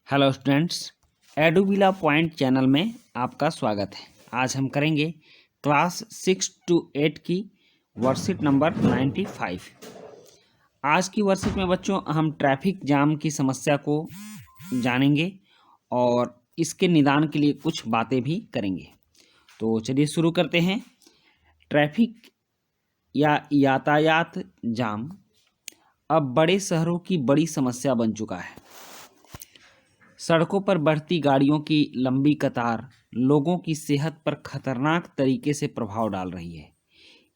Hello students, एडुविला point channel में आपका स्वागत है। आज हम करेंगे क्लास 6 to 8 की वर्कशीट नंबर 95। आज की वर्कशीट में बच्चों हम ट्रैफिक जाम की समस्या को जानेंगे और इसके निदान के लिए कुछ बातें भी करेंगे। तो चलिए शुरू करते हैं। ट्रैफिक या यातायात जाम अब बड़े शहरों की बड़ी समस्या बन चुका है। सड़कों पर बढ़ती गाड़ियों की लंबी कतार लोगों की सेहत पर खतरनाक तरीके से प्रभाव डाल रही है।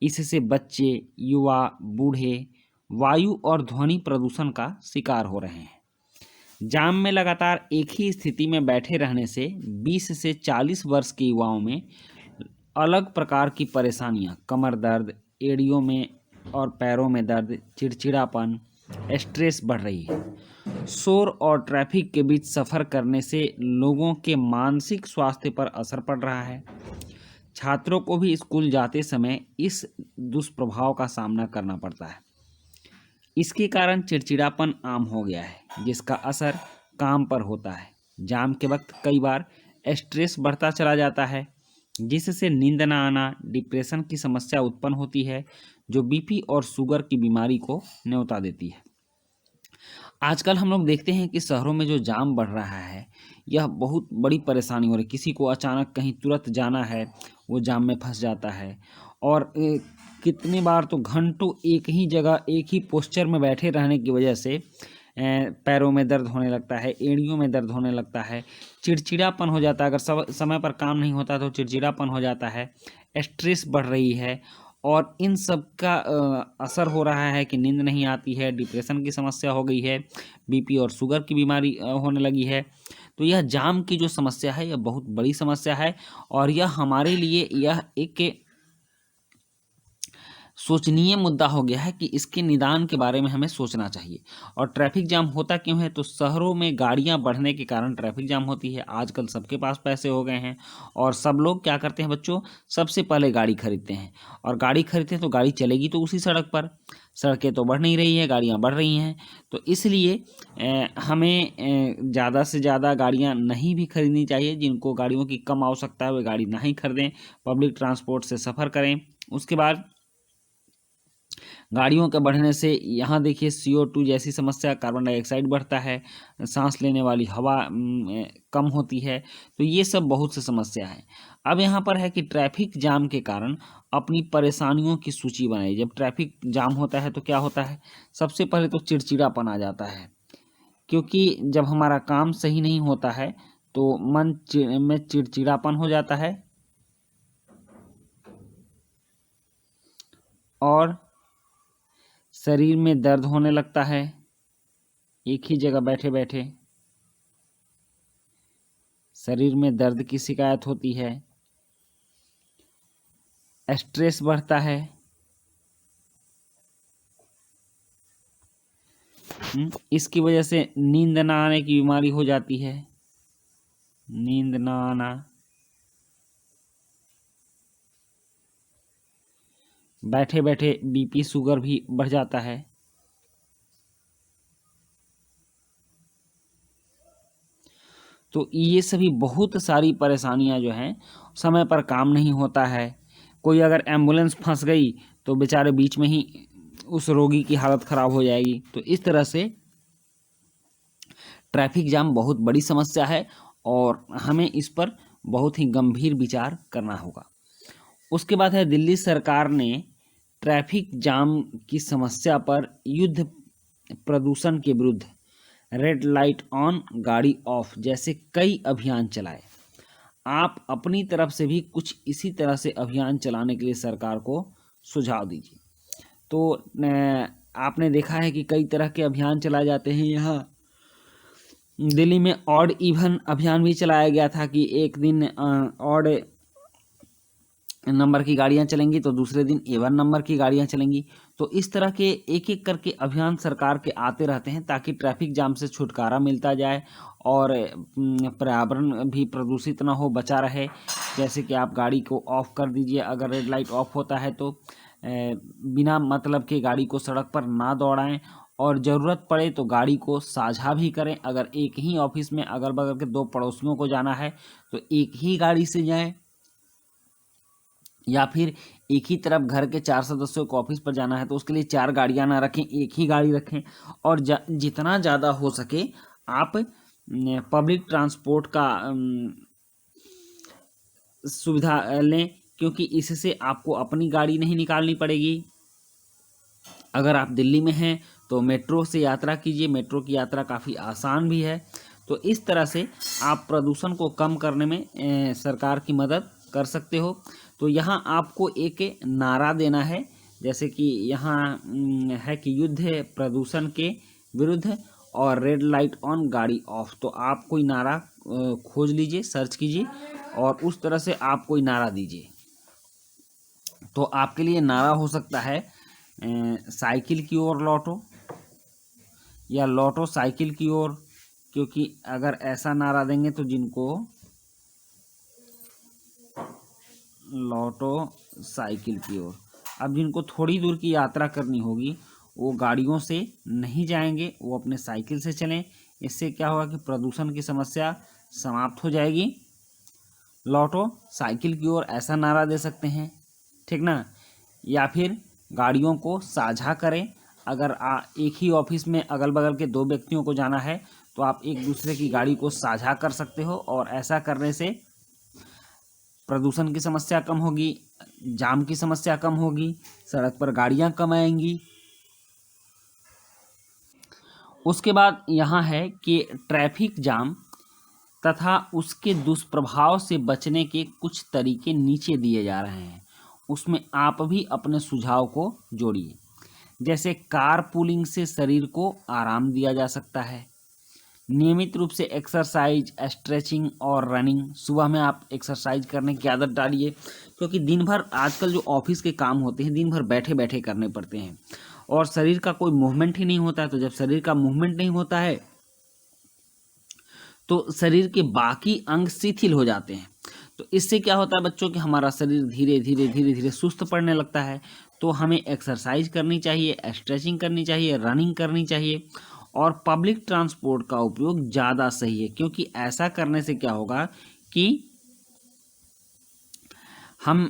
इससे बच्चे, युवा, बूढ़े वायु और ध्वनि प्रदूषण का शिकार हो रहे हैं। जाम में लगातार एक ही स्थिति में बैठे रहने से 20 से 40 वर्ष के युवाओं में अलग प्रकार की परेशानियां, कमर दर्द, एड़ियों में और पैरों में दर्द, चिड़चिड़ापन, स्ट्रेस बढ़ रही है। शोर और ट्रैफिक के बीच सफ़र करने से लोगों के मानसिक स्वास्थ्य पर असर पड़ रहा है। छात्रों को भी स्कूल जाते समय इस दुष्प्रभाव का सामना करना पड़ता है। इसके कारण चिड़चिड़ापन आम हो गया है, जिसका असर काम पर होता है। जाम के वक्त कई बार स्ट्रेस बढ़ता चला जाता है, जिससे नींद न आना, डिप्रेशन की समस्या उत्पन्न होती है, जो बीपी और शुगर की बीमारी को न्योता देती है। आजकल हम लोग देखते हैं कि शहरों में जो जाम बढ़ रहा है, यह बहुत बड़ी परेशानी हो रही है। किसी को अचानक कहीं तुरंत जाना है, वो जाम में फंस जाता है और कितनी बार तो घंटों एक ही जगह, एक ही पोस्चर में बैठे रहने की वजह से पैरों में दर्द होने लगता है, एड़ियों में दर्द होने लगता है, चिड़चिड़ापन हो जाता है। अगर समय पर काम नहीं होता तो चिड़चिड़ापन हो जाता है, स्ट्रेस बढ़ रही है और इन सब का असर हो रहा है कि नींद नहीं आती है, डिप्रेशन की समस्या हो गई है, बीपी और शुगर की बीमारी होने लगी है। तो यह जाम की जो समस्या है, यह बहुत बड़ी समस्या है और यह हमारे लिए यह एक सोचनीय मुद्दा हो गया है कि इसके निदान के बारे में हमें सोचना चाहिए। और ट्रैफिक जाम होता क्यों है? तो शहरों में गाड़ियां बढ़ने के कारण ट्रैफिक जाम होती है। आजकल सबके पास पैसे हो गए हैं और सब लोग क्या करते हैं बच्चों, सबसे पहले गाड़ी खरीदते हैं और गाड़ी खरीदते हैं तो गाड़ी चलेगी तो उसी सड़क पर। सड़कें तो बढ़ नहीं रही हैं, गाड़ियाँ बढ़ रही हैं। तो इसलिए हमें ज़्यादा से ज़्यादा गाड़ियाँ नहीं भी खरीदनी चाहिए। जिनको गाड़ियों की कम आवश्यकता है वे गाड़ी ना ही खरीदें, पब्लिक ट्रांसपोर्ट से सफ़र करें। उसके बाद गाड़ियों के बढ़ने से यहाँ देखिए CO2 जैसी समस्या, कार्बन डाइऑक्साइड बढ़ता है, सांस लेने वाली हवा कम होती है। तो ये सब बहुत सी समस्या है। अब यहाँ पर है कि ट्रैफिक जाम के कारण अपनी परेशानियों की सूची बनाई। जब ट्रैफिक जाम होता है तो क्या होता है? सबसे पहले तो चिड़चिड़ापन आ जाता है, क्योंकि जब हमारा काम सही नहीं होता है तो मन में चिड़चिड़ापन हो जाता है और शरीर में दर्द होने लगता है। एक ही जगह बैठे बैठे शरीर में दर्द की शिकायत होती है, स्ट्रेस बढ़ता है, इसकी वजह से नींद ना आने की बीमारी हो जाती है। नींद ना आना, बैठे बैठे बीपी शुगर भी बढ़ जाता है। तो ये सभी बहुत सारी परेशानियां जो हैं, समय पर काम नहीं होता है। कोई अगर एम्बुलेंस फंस गई तो बेचारे बीच में ही उस रोगी की हालत ख़राब हो जाएगी। तो इस तरह से ट्रैफिक जाम बहुत बड़ी समस्या है और हमें इस पर बहुत ही गंभीर विचार करना होगा। उसके बाद है, दिल्ली सरकार ने ट्रैफिक जाम की समस्या पर युद्ध, प्रदूषण के विरुद्ध, रेड लाइट ऑन गाड़ी ऑफ जैसे कई अभियान चलाए। आप अपनी तरफ से भी कुछ इसी तरह से अभियान चलाने के लिए सरकार को सुझाव दीजिए। तो आपने देखा है कि कई तरह के अभियान चलाए जाते हैं। यहाँ दिल्ली में ऑड इवन अभियान भी चलाया गया था कि एक दिन ऑड नंबर की गाड़ियां चलेंगी तो दूसरे दिन एवन नंबर की गाड़ियां चलेंगी। तो इस तरह के एक एक करके अभियान सरकार के आते रहते हैं ताकि ट्रैफिक जाम से छुटकारा मिलता जाए और पर्यावरण भी प्रदूषित ना हो, बचा रहे। जैसे कि आप गाड़ी को ऑफ कर दीजिए, अगर रेड लाइट ऑफ होता है तो बिना मतलब के गाड़ी को सड़क पर ना दौड़ाएं और ज़रूरत पड़े तो गाड़ी को साझा भी करें। अगर एक ही ऑफिस में अगल बगल के 2 पड़ोसियों को जाना है तो एक ही गाड़ी से जाएं, या फिर एक ही तरफ घर के 4 सदस्यों को ऑफिस पर जाना है तो उसके लिए 4 गाड़ियां ना रखें, एक ही गाड़ी रखें। और जितना ज़्यादा हो सके आप पब्लिक ट्रांसपोर्ट का सुविधा लें, क्योंकि इससे आपको अपनी गाड़ी नहीं निकालनी पड़ेगी। अगर आप दिल्ली में हैं तो मेट्रो से यात्रा कीजिए, मेट्रो की यात्रा काफ़ी आसान भी है। तो इस तरह से आप प्रदूषण को कम करने में सरकार की मदद कर सकते हो। तो यहाँ आपको एक नारा देना है, जैसे कि यहाँ है कि युद्ध है प्रदूषण के विरुद्ध और रेड लाइट ऑन गाड़ी ऑफ। तो आप कोई नारा खोज लीजिए, सर्च कीजिए और उस तरह से आप कोई नारा दीजिए। तो आपके लिए नारा हो सकता है साइकिल की ओर लौटो या लौटो साइकिल की ओर, क्योंकि अगर ऐसा नारा देंगे तो जिनको लौटो साइकिल की ओर, अब जिनको थोड़ी दूर की यात्रा करनी होगी वो गाड़ियों से नहीं जाएंगे, वो अपने साइकिल से चलें। इससे क्या होगा कि प्रदूषण की समस्या समाप्त हो जाएगी। लौटो साइकिल की ओर ऐसा नारा दे सकते हैं, ठीक ना। या फिर गाड़ियों को साझा करें। अगर एक ही ऑफिस में अगल बगल के 2 व्यक्तियों को जाना है तो आप एक दूसरे की गाड़ी को साझा कर सकते हो और ऐसा करने से प्रदूषण की समस्या कम होगी, जाम की समस्या कम होगी, सड़क पर गाड़ियां कम आएंगी। उसके बाद यहाँ है कि ट्रैफिक जाम तथा उसके दुष्प्रभाव से बचने के कुछ तरीके नीचे दिए जा रहे हैं, उसमें आप भी अपने सुझाव को जोड़िए। जैसे कार पूलिंग से शरीर को आराम दिया जा सकता है। नियमित रूप से एक्सरसाइज, स्ट्रेचिंग और रनिंग। सुबह में आप एक्सरसाइज करने की आदत डालिए, क्योंकि दिन भर आजकल जो ऑफिस के काम होते हैं दिन भर बैठे बैठे करने पड़ते हैं और शरीर का कोई मूवमेंट ही नहीं होता है। तो जब शरीर का मूवमेंट नहीं होता है तो शरीर के बाकी अंग शिथिल हो जाते हैं। तो इससे क्या होता है बच्चों कि हमारा शरीर धीरे धीरे सुस्त पड़ने लगता है। तो हमें एक्सरसाइज करनी चाहिए, स्ट्रेचिंग करनी चाहिए, रनिंग करनी चाहिए और पब्लिक ट्रांसपोर्ट का उपयोग ज़्यादा सही है, क्योंकि ऐसा करने से क्या होगा कि हम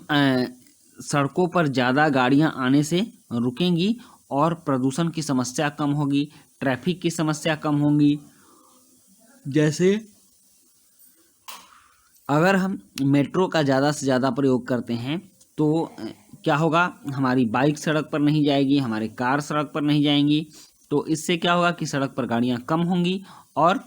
सड़कों पर ज़्यादा गाड़ियां आने से रुकेंगी और प्रदूषण की समस्या कम होगी, ट्रैफिक की समस्या कम होगी। जैसे अगर हम मेट्रो का ज़्यादा से ज़्यादा प्रयोग करते हैं तो क्या होगा, हमारी बाइक सड़क पर नहीं जाएगी, हमारी कार सड़क पर नहीं जाएंगी। तो इससे क्या होगा कि सड़क पर गाड़ियां कम होंगी और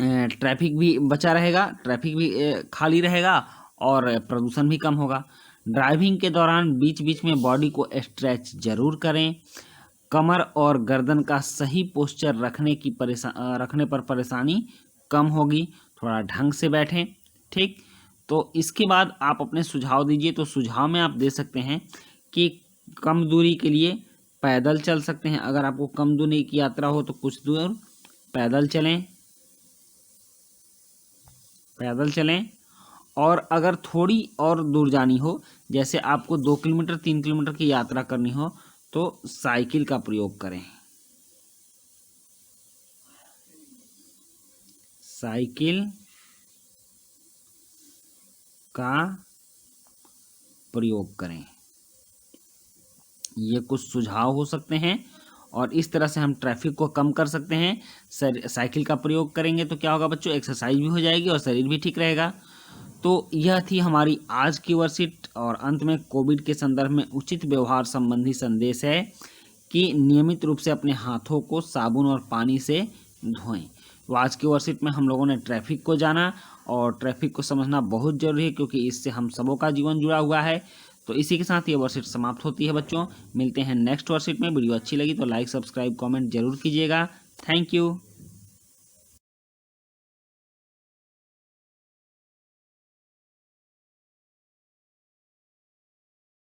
ट्रैफिक भी बचा रहेगा, ट्रैफिक भी खाली रहेगा और प्रदूषण भी कम होगा। ड्राइविंग के दौरान बीच बीच में बॉडी को स्ट्रेच जरूर करें। कमर और गर्दन का सही पोस्चर रखने पर परेशानी कम होगी। थोड़ा ढंग से बैठें, ठीक। तो इसके बाद आप अपने सुझाव दीजिए। तो सुझाव में आप दे सकते हैं कि कम दूरी के लिए पैदल चल सकते हैं। अगर आपको कम दूरी की यात्रा हो तो कुछ दूर पैदल चलें और अगर थोड़ी और दूर जानी हो, जैसे आपको 2 किलोमीटर 3 किलोमीटर की यात्रा करनी हो, तो साइकिल का प्रयोग करें। साइकिल का प्रयोग करें। ये कुछ सुझाव हो सकते हैं और इस तरह से हम ट्रैफिक को कम कर सकते हैं। साइकिल का प्रयोग करेंगे तो क्या होगा बच्चों, एक्सरसाइज भी हो जाएगी और शरीर भी ठीक रहेगा। तो यह थी हमारी आज की वर्कशीट और अंत में कोविड के संदर्भ में उचित व्यवहार संबंधी संदेश है कि नियमित रूप से अपने हाथों को साबुन और पानी से धोएं। तो आज की वर्कशीट में हम लोगों ने ट्रैफिक को जाना और ट्रैफिक को समझना बहुत जरूरी है, क्योंकि इससे हम सबों का जीवन जुड़ा हुआ है। तो इसी के साथ ये वर्कशीट समाप्त होती है बच्चों। मिलते हैं नेक्स्ट वर्कशीट में। वीडियो अच्छी लगी तो लाइक, सब्सक्राइब, कमेंट जरूर कीजिएगा। Thank you.